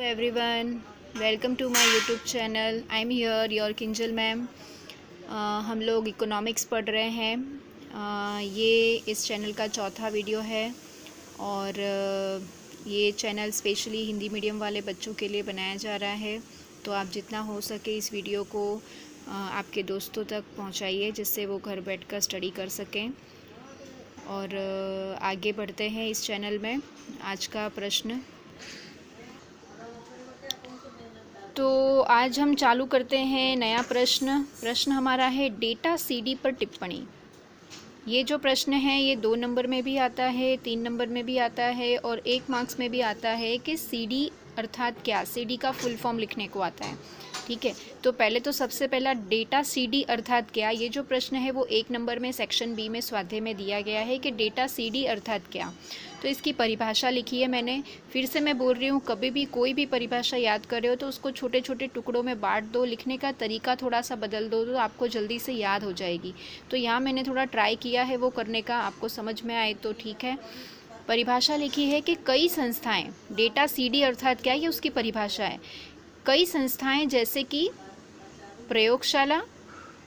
everyone, welcome to my YouTube channel. I'm here, your Kinjal ma'am. हम लोग economics पढ़ रहे हैं। ये इस चैनल का चौथा वीडियो है और ये चैनल स्पेशली हिंदी मीडियम वाले बच्चों के लिए बनाया जा रहा है। तो आप जितना हो सके इस वीडियो को आपके दोस्तों तक पहुंचाइए, जिससे वो घर बैठकर स्टडी कर सकें। और आगे बढ़ते हैं इस चैनल में। आज का प्रश्न, तो आज हम चालू करते हैं नया प्रश्न हमारा है डेटा सीडी पर टिप्पणी। ये जो प्रश्न है ये 2 नंबर में भी आता है, 3 नंबर में भी आता है और 1 मार्क्स में भी आता है कि सीडी अर्थात क्या, सीडी का फुल फॉर्म लिखने को आता है। ठीक है, तो पहले तो सबसे पहला डेटा सीडी अर्थात क्या, ये जो प्रश्न है वो 1 नंबर में सेक्शन बी में स्वाध्याय में दिया गया है कि डेटा सीडी अर्थात क्या। तो इसकी परिभाषा लिखी है मैंने। फिर से मैं बोल रही हूँ, कभी भी कोई भी परिभाषा याद कर रहे हो तो उसको छोटे छोटे टुकड़ों में बांट दो, लिखने का तरीका थोड़ा सा बदल दो तो आपको जल्दी से याद हो जाएगी। तो यहाँ मैंने थोड़ा ट्राई किया है वो करने का, आपको समझ में आए तो ठीक है। परिभाषा लिखी है कि कई संस्थाएं, डेटा सीडी अर्थात क्या, ये उसकी परिभाषा है। कई संस्थाएं जैसे कि प्रयोगशाला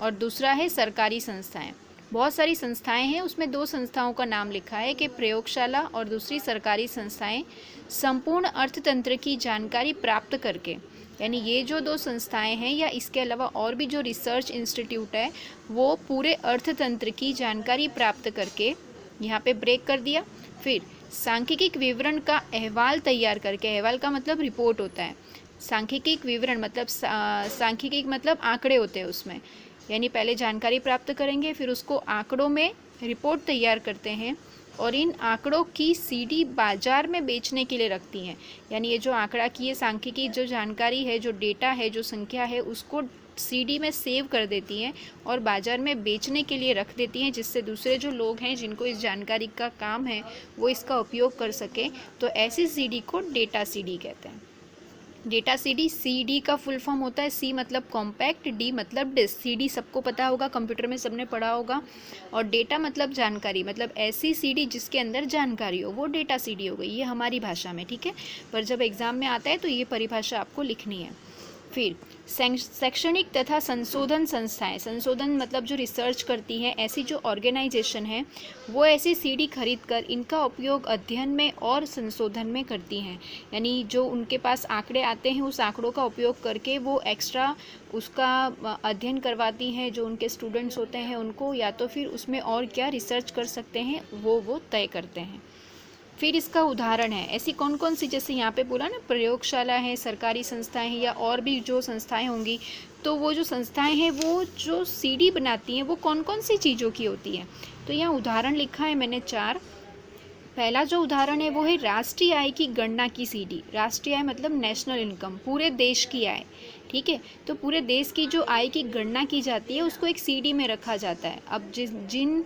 और दूसरा है सरकारी संस्थाएं। बहुत सारी संस्थाएं हैं, उसमें 2 संस्थाओं का नाम लिखा है कि प्रयोगशाला और दूसरी सरकारी संस्थाएं संपूर्ण अर्थतंत्र की जानकारी प्राप्त करके, यानी ये जो 2 संस्थाएं हैं या इसके अलावा और भी जो रिसर्च इंस्टीट्यूट है वो पूरे अर्थतंत्र की जानकारी प्राप्त करके, यहाँ पे ब्रेक कर दिया। फिर सांख्यिकी विवरण का अहवाल तैयार करके, अहवाल का मतलब रिपोर्ट होता है, सांख्यिकी विवरण मतलब सांख्यिकी मतलब आंकड़े होते हैं उसमें, यानी पहले जानकारी प्राप्त करेंगे फिर उसको आंकड़ों में रिपोर्ट तैयार करते हैं और इन आंकड़ों की सीडी बाजार में बेचने के लिए रखती हैं। यानी ये जो आंकड़ा की ये सांख्यिकी जो जानकारी है, जो डेटा है, जो संख्या है, उसको सीडी में सेव कर देती हैं और बाजार में बेचने के लिए रख देती हैं, जिससे दूसरे जो लोग हैं जिनको इस जानकारी का काम है वो इसका उपयोग कर सकें। तो ऐसी सीडी को डेटा सीडी कहते हैं। डेटा सीडी, सीडी का फुल फॉर्म होता है, सी मतलब कॉम्पैक्ट, डी मतलब डिस्क। सीडी सबको पता होगा, कंप्यूटर में सबने पढ़ा होगा। और डेटा मतलब जानकारी, मतलब ऐसी सीडी जिसके अंदर जानकारी हो, वो डेटा सीडी हो गई, ये हमारी भाषा में। ठीक है, पर जब एग्जाम में आता है तो ये परिभाषा आपको लिखनी है। फिर शैक्षणिक तथा संशोधन संस्थाएं, संशोधन मतलब जो रिसर्च करती हैं, ऐसी जो ऑर्गेनाइजेशन है वो ऐसी सीडी खरीद कर इनका उपयोग अध्ययन में और संशोधन में करती हैं। यानी जो उनके पास आंकड़े आते हैं उस आंकड़ों का उपयोग करके वो एक्स्ट्रा उसका अध्ययन करवाती हैं, जो उनके स्टूडेंट्स होते हैं उनको, या तो फिर उसमें और क्या रिसर्च कर सकते हैं वो तय करते हैं। फिर इसका उदाहरण है, ऐसी कौन कौन सी, जैसे यहाँ पे बोला ना प्रयोगशाला है, सरकारी संस्थाएं हैं या और भी जो संस्थाएं होंगी, तो वो जो संस्थाएं हैं वो जो सीडी बनाती हैं वो कौन कौन सी चीज़ों की होती हैं। तो यहाँ उदाहरण लिखा है मैंने 4। पहला जो उदाहरण है वो है राष्ट्रीय आय की गणना की सीडी। राष्ट्रीय आय मतलब नेशनल इनकम, पूरे देश की आय। ठीक है, तो पूरे देश की जो आय की गणना की जाती है उसको एक सीडी में रखा जाता है। अब जिन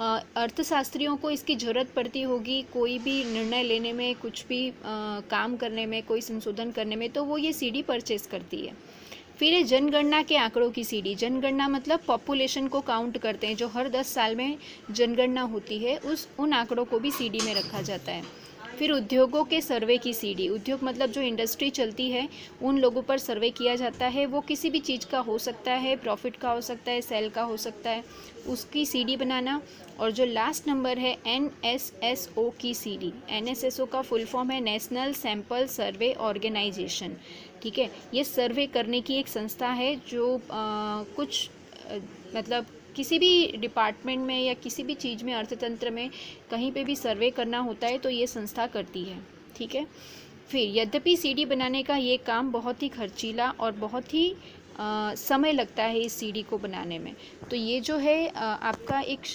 अर्थशास्त्रियों को इसकी ज़रूरत पड़ती होगी कोई भी निर्णय लेने में, कुछ भी काम करने में, कोई संशोधन करने में, तो वो ये सीडी परचेस करती है। फिर है जनगणना के आंकड़ों की सीडी। जनगणना मतलब पॉपुलेशन को काउंट करते हैं, जो हर 10 साल में जनगणना होती है, उन आंकड़ों को भी सीडी में रखा जाता है। फिर उद्योगों के सर्वे की सीडी। उद्योग मतलब जो इंडस्ट्री चलती है उन लोगों पर सर्वे किया जाता है, वो किसी भी चीज़ का हो सकता है, प्रॉफिट का हो सकता है, सेल का हो सकता है, उसकी सीडी बनाना। और जो लास्ट नंबर है NSSO की सीडी। NSSO का फुल फॉर्म है नेशनल सैंपल सर्वे ऑर्गेनाइजेशन। ठीक है, ये सर्वे करने की एक संस्था है जो मतलब किसी भी डिपार्टमेंट में या किसी भी चीज़ में, अर्थतंत्र में कहीं पे भी सर्वे करना होता है तो ये संस्था करती है। ठीक है, फिर यद्यपि सीडी बनाने का ये काम बहुत ही खर्चीला और बहुत ही समय लगता है इस सीडी को बनाने में। तो ये जो है आपका एक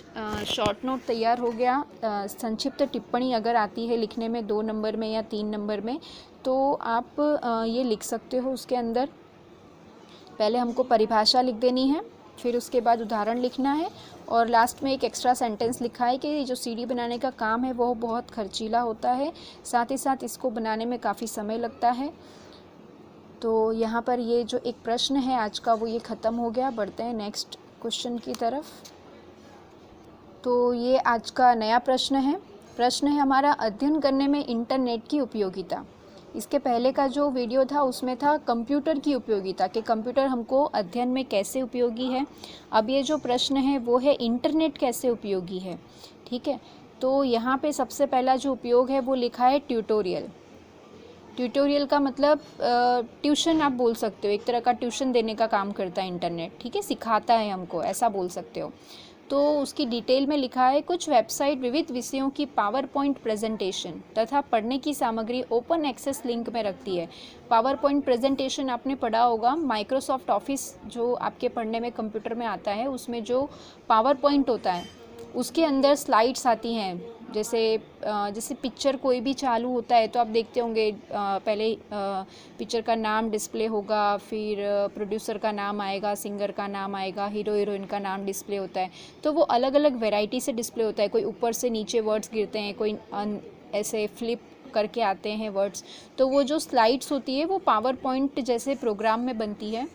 शॉर्ट नोट तैयार हो गया। संक्षिप्त टिप्पणी अगर आती है लिखने में 2 नंबर में या 3 नंबर में, तो आप ये लिख सकते हो। उसके अंदर पहले हमको परिभाषा लिख देनी है, फिर उसके बाद उदाहरण लिखना है और लास्ट में एक एक्स्ट्रा सेंटेंस लिखा है कि जो सीडी बनाने का काम है वो बहुत खर्चीला होता है, साथ ही साथ इसको बनाने में काफ़ी समय लगता है। तो यहाँ पर ये जो एक प्रश्न है आज का वो ये ख़त्म हो गया। बढ़ते हैं नेक्स्ट क्वेश्चन की तरफ। तो ये आज का नया प्रश्न है हमारा, अध्ययन करने में इंटरनेट की उपयोगिता। इसके पहले का जो वीडियो था उसमें था कंप्यूटर की उपयोगिता, कि कंप्यूटर हमको अध्ययन में कैसे उपयोगी है। अब ये जो प्रश्न है वो है इंटरनेट कैसे उपयोगी है। ठीक है, तो यहाँ पे सबसे पहला जो उपयोग है वो लिखा है ट्यूटोरियल। ट्यूटोरियल का मतलब ट्यूशन आप बोल सकते हो, एक तरह का ट्यूशन देने का काम करता है इंटरनेट। ठीक है, सिखाता है हमको, ऐसा बोल सकते हो। तो उसकी डिटेल में लिखा है, कुछ वेबसाइट विविध विषयों की पावर पॉइंट प्रेजेंटेशन तथा पढ़ने की सामग्री ओपन एक्सेस लिंक में रखती है। पावर पॉइंट प्रेजेंटेशन आपने पढ़ा होगा, माइक्रोसॉफ्ट ऑफिस जो आपके पढ़ने में कंप्यूटर में आता है, उसमें जो पावर पॉइंट होता है उसके अंदर स्लाइड्स आती हैं। जैसे पिक्चर कोई भी चालू होता है तो आप देखते होंगे, पहले पिक्चर का नाम डिस्प्ले होगा, फिर प्रोड्यूसर का नाम आएगा, सिंगर का नाम आएगा, हीरो हीरोइन का नाम डिस्प्ले होता है। तो वो अलग अलग वैरायटी से डिस्प्ले होता है, कोई ऊपर से नीचे वर्ड्स गिरते हैं, कोई ऐसे फ्लिप करके आते हैं वर्ड्स। तो वो जो स्लाइड्स होती है वो पावर पॉइंट जैसे प्रोग्राम में बनती है।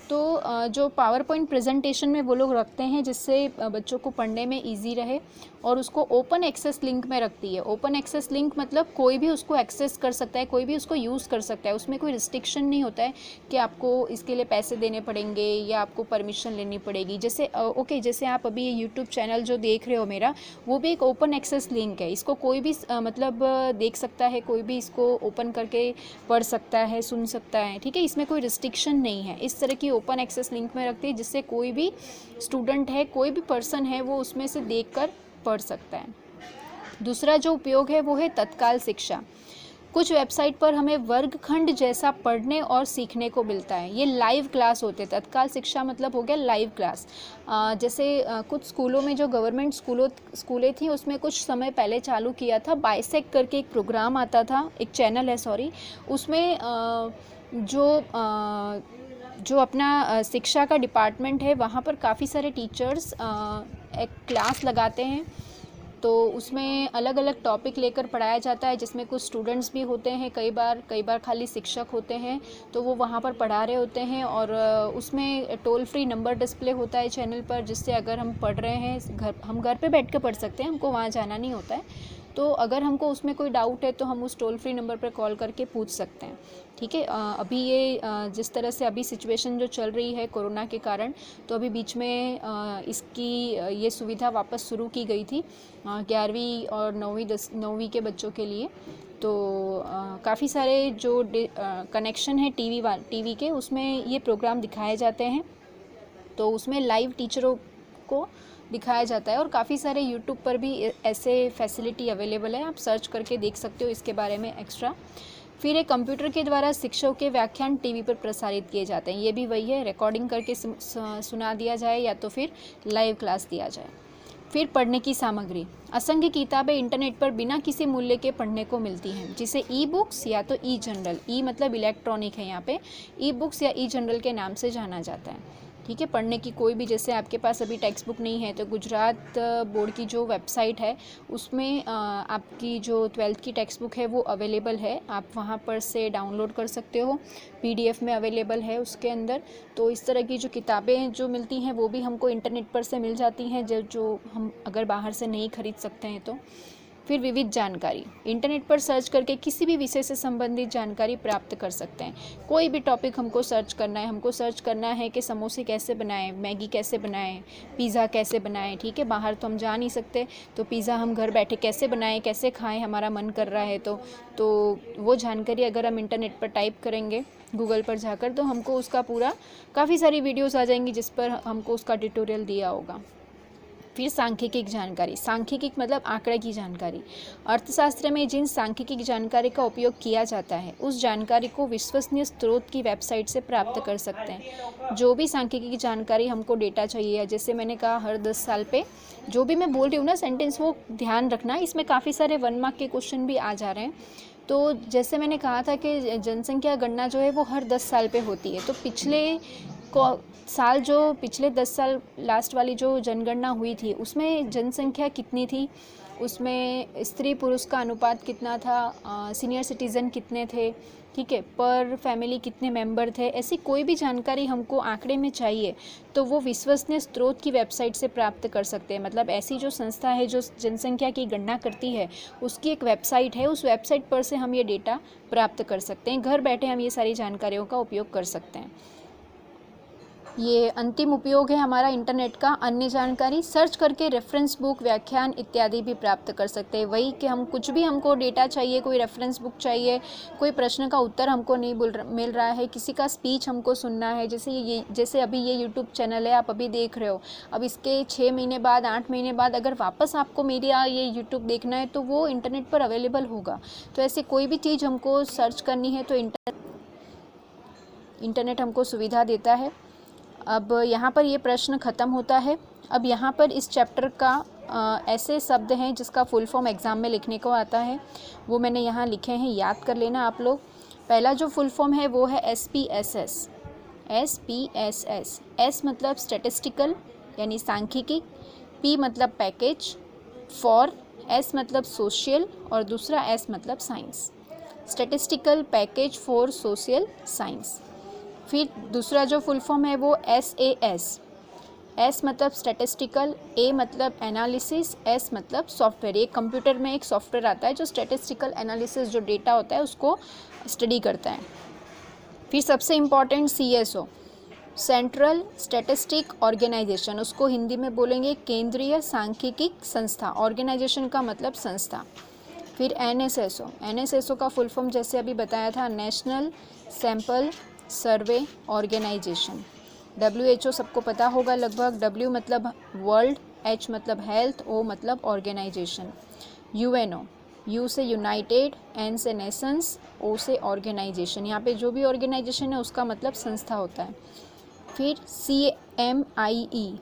तो जो पावर पॉइंट प्रेजेंटेशन में वो लोग रखते हैं जिससे बच्चों को पढ़ने में इजी रहे, और उसको ओपन एक्सेस लिंक में रखती है। ओपन एक्सेस लिंक मतलब कोई भी उसको एक्सेस कर सकता है, कोई भी उसको यूज़ कर सकता है, उसमें कोई रिस्ट्रिक्शन नहीं होता है कि आपको इसके लिए पैसे देने पड़ेंगे या आपको परमिशन लेनी पड़ेगी। जैसे आप अभी ये यूट्यूब चैनल जो देख रहे हो मेरा, वो भी एक ओपन एक्सेस लिंक है। इसको कोई भी देख सकता है, कोई भी इसको ओपन करके पढ़ सकता है, सुन सकता है। ठीक है, इसमें कोई रिस्ट्रिक्शन नहीं है। इस तरह की ओपन एक्सेस लिंक में रखती है जिससे कोई भी स्टूडेंट है, कोई भी पर्सन है, वो उसमें से देखकर पढ़ सकता है। दूसरा जो उपयोग है वो है तत्काल शिक्षा। कुछ वेबसाइट पर हमें वर्गखंड जैसा पढ़ने और सीखने को मिलता है। ये लाइव क्लास होते हैं। तत्काल शिक्षा मतलब हो गया लाइव क्लास। कुछ स्कूलों में, जो गवर्नमेंट स्कूलें थी, उसमें कुछ समय पहले चालू किया था, बाइसेक करके एक प्रोग्राम आता था, एक चैनल है सॉरी, उसमें जो अपना शिक्षा का डिपार्टमेंट है वहाँ पर काफ़ी सारे टीचर्स एक क्लास लगाते हैं। तो उसमें अलग अलग टॉपिक लेकर पढ़ाया जाता है, जिसमें कुछ स्टूडेंट्स भी होते हैं, कई बार खाली शिक्षक होते हैं, तो वो वहाँ पर पढ़ा रहे होते हैं। और उसमें टोल फ्री नंबर डिस्प्ले होता है चैनल पर, जिससे अगर हम पढ़ रहे हैं, हम घर पे बैठ कर पढ़ सकते हैं, हमको वहाँ जाना नहीं होता है। तो अगर हमको उसमें कोई डाउट है तो हम उस टोल फ्री नंबर पर कॉल करके पूछ सकते हैं। ठीक है, अभी ये जिस तरह से अभी सिचुएशन जो चल रही है कोरोना के कारण, तो अभी बीच में इसकी ये सुविधा वापस शुरू की गई थी 11वीं और 9वीं के बच्चों के लिए। तो काफ़ी सारे जो कनेक्शन है टीवी के, उसमें ये प्रोग्राम दिखाए जाते हैं। तो उसमें लाइव टीचरों को दिखाया जाता है, और काफ़ी सारे यूट्यूब पर भी ऐसे फैसिलिटी अवेलेबल है, आप सर्च करके देख सकते हो इसके बारे में एक्स्ट्रा। फिर एक कंप्यूटर के द्वारा शिक्षकों के व्याख्यान टीवी पर प्रसारित किए जाते हैं। ये भी वही है, रिकॉर्डिंग करके सुना दिया जाए या तो फिर लाइव क्लास दिया जाए। फिर पढ़ने की सामग्री। असंख्य किताबें इंटरनेट पर बिना किसी मूल्य के पढ़ने को मिलती हैं, जिसे ई बुक्स या तो ई जनरल, ई मतलब इलेक्ट्रॉनिक है यहाँ पे, ई बुक्स या ई जनरल के नाम से जाना जाता है। ठीक है, पढ़ने की कोई भी, जैसे आपके पास अभी टेक्स्ट बुक नहीं है तो गुजरात बोर्ड की जो वेबसाइट है उसमें आपकी जो 12th की टेक्स्ट बुक है वो अवेलेबल है, आप वहाँ पर से डाउनलोड कर सकते हो, PDF में अवेलेबल है उसके अंदर। तो इस तरह की जो किताबें जो मिलती हैं वो भी हमको इंटरनेट पर से मिल जाती हैं, जो हम अगर बाहर से नहीं खरीद सकते हैं तो। फिर विविध जानकारी, इंटरनेट पर सर्च करके किसी भी विषय से संबंधित जानकारी प्राप्त कर सकते हैं। कोई भी टॉपिक हमको सर्च करना है कि समोसे कैसे बनाएं, मैगी कैसे बनाएं, पिज़्ज़ा कैसे बनाएं। ठीक है, बाहर तो हम जा नहीं सकते, तो पिज़्ज़ा हम घर बैठे कैसे बनाएं, कैसे खाएं, हमारा मन कर रहा है तो वो जानकारी अगर हम इंटरनेट पर टाइप करेंगे गूगल पर जाकर, तो हमको उसका पूरा काफ़ी सारी वीडियोज़ आ जाएंगी जिस पर हमको उसका ट्यूटोरियल दिया होगा। फिर सांख्यिकी जानकारी। सांख्यिकी मतलब आंकड़े की जानकारी। अर्थशास्त्र में जिन सांख्यिकी जानकारी का उपयोग किया जाता है, उस जानकारी को विश्वसनीय स्रोत की वेबसाइट से प्राप्त कर सकते हैं। जो भी सांख्यिकी की जानकारी हमको डेटा चाहिए, जैसे मैंने कहा हर 10 साल पे, जो भी मैं बोल रही हूँ ना सेंटेंस, वो ध्यान रखना, इसमें काफ़ी सारे 1 मार्क के क्वेश्चन भी आ जा रहे हैं। तो जैसे मैंने कहा था कि जनसंख्या गणना जो है वो हर 10 साल पे होती है, तो पिछले 10 साल लास्ट वाली जो जनगणना हुई थी उसमें जनसंख्या कितनी थी, उसमें स्त्री पुरुष का अनुपात कितना था, सीनियर सिटीज़न कितने थे, ठीक है, पर फैमिली कितने मेंबर थे, ऐसी कोई भी जानकारी हमको आंकड़े में चाहिए तो वो विश्वसनीय स्रोत की वेबसाइट से प्राप्त कर सकते हैं। मतलब ऐसी जो संस्था है जो जनसंख्या की गणना करती है उसकी एक वेबसाइट है, उस वेबसाइट पर से हम ये डेटा प्राप्त कर सकते हैं। घर बैठे हम ये सारी जानकारियों का उपयोग कर सकते हैं। ये अंतिम उपयोग है हमारा इंटरनेट का। अन्य जानकारी सर्च करके रेफरेंस बुक, व्याख्यान इत्यादि भी प्राप्त कर सकते हैं। वही कि हम कुछ भी हमको डेटा चाहिए, कोई रेफरेंस बुक चाहिए, कोई प्रश्न का उत्तर हमको नहीं मिल रहा है, किसी का स्पीच हमको सुनना है, जैसे अभी ये यूट्यूब चैनल है आप अभी देख रहे हो, अब इसके 6 महीने बाद 8 महीने बाद अगर वापस आपको मेरा ये यूट्यूब देखना है तो वो इंटरनेट पर अवेलेबल होगा। तो ऐसे कोई भी चीज़ हमको सर्च करनी है तो इंटरनेट हमको सुविधा देता है। अब यहाँ पर ये प्रश्न ख़त्म होता है। अब यहाँ पर इस चैप्टर का ऐसे शब्द हैं जिसका फुल फॉर्म एग्ज़ाम में लिखने को आता है, वो मैंने यहाँ लिखे हैं, याद कर लेना आप लोग। पहला जो फुल फॉर्म है वो है SPSS। S मतलब स्टैटिस्टिकल यानी सांख्यिकी, P मतलब पैकेज, फॉर, S मतलब सोशल और दूसरा S मतलब science. Statistical package for social science. फिर दूसरा जो फुल फॉर्म है वो SAS। S मतलब स्टैटिस्टिकल, A मतलब एनालिसिस, S मतलब सॉफ्टवेयर। एक कंप्यूटर में एक सॉफ्टवेयर आता है जो स्टैटिस्टिकल एनालिसिस जो डेटा होता है उसको स्टडी करता है। फिर सबसे important CSO, central statistic organisation, उसको हिंदी में बोलेंगे केंद्रीय सांख्यिकी संस्था। ऑर्गेनाइजेशन का मतलब संस्था। फिर NSSO का फुल फॉर्म जैसे अभी बताया था, national sample survey organisation. WHO सबको पता होगा लगभग। W मतलब वर्ल्ड, H मतलब हेल्थ, O मतलब ऑर्गेनाइजेशन। UNO, U से यूनाइटेड, N से नेशंस, O से ऑर्गेनाइजेशन। यहाँ पे जो भी ऑर्गेनाइजेशन है उसका मतलब संस्था होता है। फिर CMIE,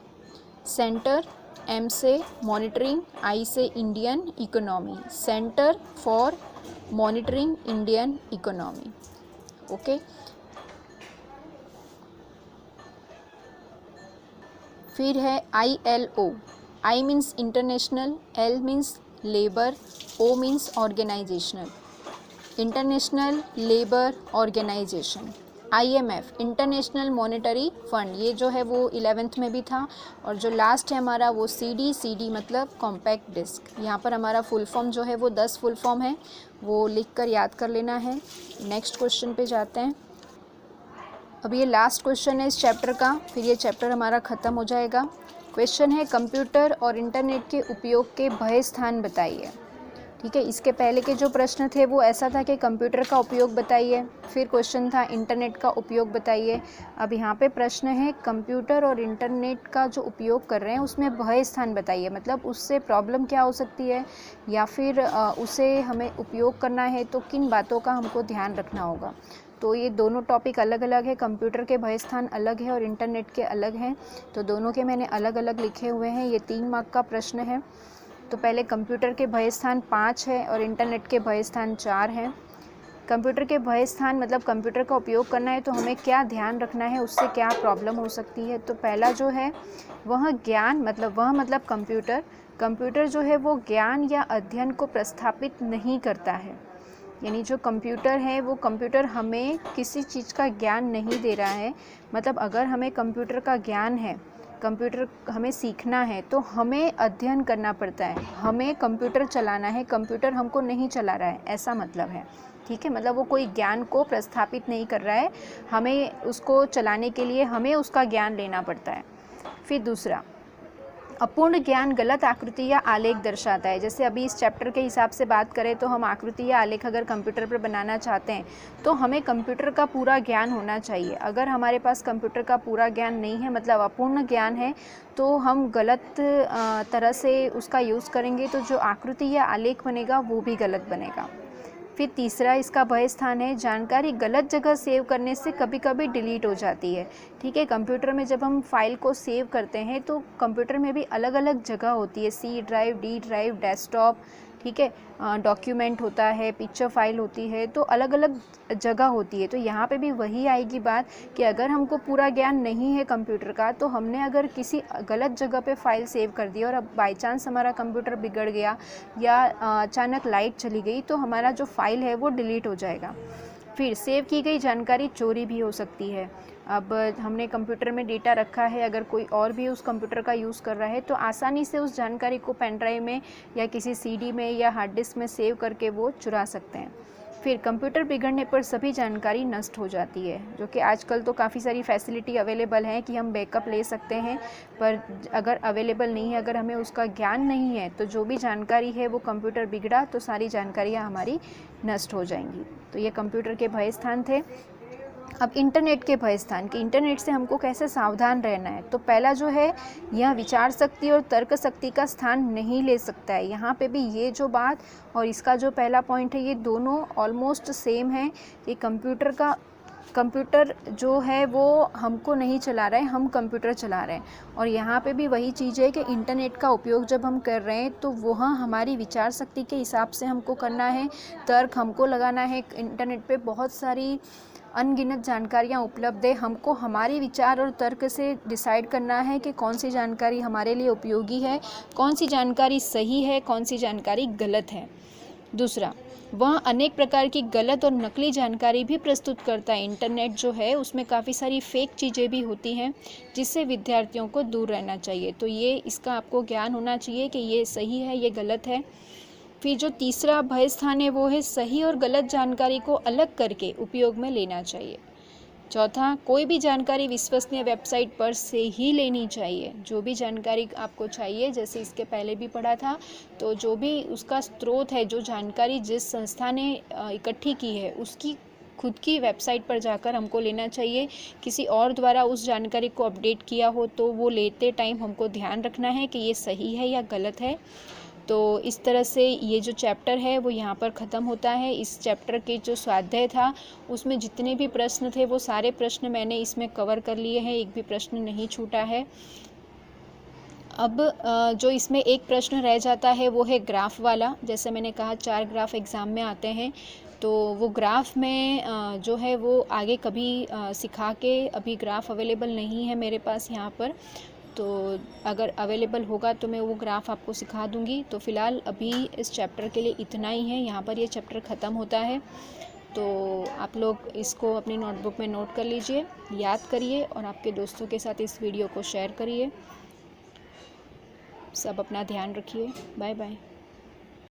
सेंटर, M से मॉनिटरिंग, I से Indian economy, centre for monitoring Indian economy. Okay. फिर है ILO। I means international, L means labour, O means organisational, international labour organisation. IMF, international monetary fund, ये जो है वो 11th में भी था। और जो लास्ट है हमारा वो CD मतलब कॉम्पैक्ट डिस्क। यहाँ पर हमारा फुल फॉर्म जो है वो 10 फुल फॉर्म है, वो लिख कर याद कर लेना है। नेक्स्ट क्वेश्चन पे जाते हैं। अब ये लास्ट क्वेश्चन है इस चैप्टर का, फिर ये चैप्टर हमारा ख़त्म हो जाएगा। क्वेश्चन है कंप्यूटर और इंटरनेट के उपयोग के भय स्थान बताइए। ठीक है, इसके पहले के जो प्रश्न थे वो ऐसा था कि कंप्यूटर का उपयोग बताइए, फिर क्वेश्चन था इंटरनेट का उपयोग बताइए। अब यहाँ पे प्रश्न है कंप्यूटर और इंटरनेट का जो उपयोग कर रहे हैं उसमें भय स्थान बताइए। मतलब उससे प्रॉब्लम क्या हो सकती है या फिर उसे हमें उपयोग करना है तो किन बातों का हमको ध्यान रखना होगा। तो ये दोनों टॉपिक अलग अलग है, कंप्यूटर के भय स्थान अलग है और इंटरनेट के अलग हैं। तो दोनों के मैंने अलग अलग लिखे हुए हैं। ये 3 मार्क का प्रश्न है। तो पहले कंप्यूटर के भय स्थान 5 है और इंटरनेट के भय स्थान 4 हैं। कंप्यूटर के भय स्थान मतलब कंप्यूटर का उपयोग करना है तो हमें क्या ध्यान रखना है, उससे क्या प्रॉब्लम हो सकती है। तो पहला जो है वह ज्ञान मतलब कंप्यूटर जो है वो ज्ञान या अध्ययन को प्रस्थापित नहीं करता है। यानी जो कंप्यूटर है वो कंप्यूटर हमें किसी चीज़ का ज्ञान नहीं दे रहा है। मतलब अगर हमें कंप्यूटर का ज्ञान है, कंप्यूटर हमें सीखना है तो हमें अध्ययन करना पड़ता है, हमें कंप्यूटर चलाना है, कंप्यूटर हमको नहीं चला रहा है, ऐसा मतलब है। ठीक है, मतलब वो कोई ज्ञान को प्रस्थापित नहीं कर रहा है, हमें उसको चलाने के लिए हमें उसका ज्ञान लेना पड़ता है। फिर दूसरा, अपूर्ण ज्ञान गलत आकृति या आलेख दर्शाता है। जैसे अभी इस चैप्टर के हिसाब से बात करें तो हम आकृति या आलेख अगर कंप्यूटर पर बनाना चाहते हैं तो हमें कंप्यूटर का पूरा ज्ञान होना चाहिए। अगर हमारे पास कंप्यूटर का पूरा ज्ञान नहीं है, मतलब अपूर्ण ज्ञान है, तो हम गलत तरह से उसका यूज़ करेंगे तो जो आकृति या आलेख बनेगा वो भी गलत बनेगा। फिर तीसरा इसका भय स्थान है जानकारी गलत जगह सेव करने से कभी कभी डिलीट हो जाती है। ठीक है, कंप्यूटर में जब हम फाइल को सेव करते हैं तो कंप्यूटर में भी अलग अलग जगह होती है, C drive, D drive, desktop, ठीक है, डॉक्यूमेंट होता है, पिक्चर फाइल होती है, तो अलग अलग जगह होती है। तो यहाँ पे भी वही आएगी बात कि अगर हमको पूरा ज्ञान नहीं है कंप्यूटर का तो हमने अगर किसी गलत जगह पे फाइल सेव कर दी और अब बाई चांस हमारा कंप्यूटर बिगड़ गया या अचानक लाइट चली गई तो हमारा जो फाइल है वो डिलीट हो जाएगा। फिर सेव की गई जानकारी चोरी भी हो सकती है। अब हमने कंप्यूटर में डेटा रखा है, अगर कोई और भी उस कंप्यूटर का यूज़ कर रहा है तो आसानी से उस जानकारी को पेन ड्राइव में या किसी सीडी में या हार्ड डिस्क में सेव करके वो चुरा सकते हैं। फिर कंप्यूटर बिगड़ने पर सभी जानकारी नष्ट हो जाती है, जो कि आजकल तो काफ़ी सारी फैसिलिटी अवेलेबल है कि हम बैकअप ले सकते हैं, पर अगर अवेलेबल नहीं है, अगर हमें उसका ज्ञान नहीं है तो जो भी जानकारी है वो कंप्यूटर बिगड़ा तो सारी जानकारियाँ हमारी नष्ट हो जाएंगी। तो ये कंप्यूटर के भय स्थान थे। अब इंटरनेट के भय स्थान कि इंटरनेट से हमको कैसे सावधान रहना है। तो पहला जो है, यह विचार शक्ति और तर्क शक्ति का स्थान नहीं ले सकता है। यहाँ पे भी ये जो बात और इसका जो पहला पॉइंट है, ये दोनों ऑलमोस्ट सेम है कि कंप्यूटर जो है वो हमको नहीं चला रहा है, हम कंप्यूटर चला रहे हैं। और यहाँ पे भी वही चीज़ है कि इंटरनेट का उपयोग जब हम कर रहे हैं तो वह हमारी विचार शक्ति के हिसाब से हमको करना है, तर्क हमको लगाना है। इंटरनेट पे बहुत सारी अनगिनत जानकारियाँ उपलब्ध है, हमको हमारे विचार और तर्क से डिसाइड करना है कि कौन सी जानकारी हमारे लिए उपयोगी है, कौन सी जानकारी सही है, कौन सी जानकारी गलत है। दूसरा, वह अनेक प्रकार की गलत और नकली जानकारी भी प्रस्तुत करता है। इंटरनेट जो है उसमें काफ़ी सारी फेक चीज़ें भी होती हैं, जिससे विद्यार्थियों को दूर रहना चाहिए। तो ये इसका आपको ज्ञान होना चाहिए कि ये सही है, ये गलत है। फिर जो तीसरा भय स्थान है वो है सही और गलत जानकारी को अलग करके उपयोग में लेना चाहिए। चौथा, कोई भी जानकारी विश्वसनीय वेबसाइट पर से ही लेनी चाहिए। जो भी जानकारी आपको चाहिए, जैसे इसके पहले भी पढ़ा था, तो जो भी उसका स्रोत है, जो जानकारी जिस संस्था ने इकट्ठी की है उसकी खुद की वेबसाइट पर जाकर हमको लेना चाहिए। किसी और द्वारा उस जानकारी को अपडेट किया हो तो वो लेते टाइम हमको ध्यान रखना है कि ये सही है या गलत है। तो इस तरह से ये जो चैप्टर है वो यहाँ पर ख़त्म होता है। इस चैप्टर के जो स्वाध्याय था उसमें जितने भी प्रश्न थे वो सारे प्रश्न मैंने इसमें कवर कर लिए हैं, एक भी प्रश्न नहीं छूटा है। अब जो इसमें एक प्रश्न रह जाता है वो है ग्राफ वाला। जैसे मैंने कहा 4 ग्राफ एग्ज़ाम में आते हैं, तो वो ग्राफ में जो है वो आगे कभी सिखा के, अभी ग्राफ अवेलेबल नहीं है मेरे पास यहाँ पर, तो अगर अवेलेबल होगा तो मैं वो ग्राफ आपको सिखा दूंगी। तो फ़िलहाल अभी इस चैप्टर के लिए इतना ही है, यहाँ पर ये चैप्टर ख़त्म होता है। तो आप लोग इसको अपनी नोटबुक में नोट कर लीजिए, याद करिए और आपके दोस्तों के साथ इस वीडियो को शेयर करिए। सब अपना ध्यान रखिए। Bye bye.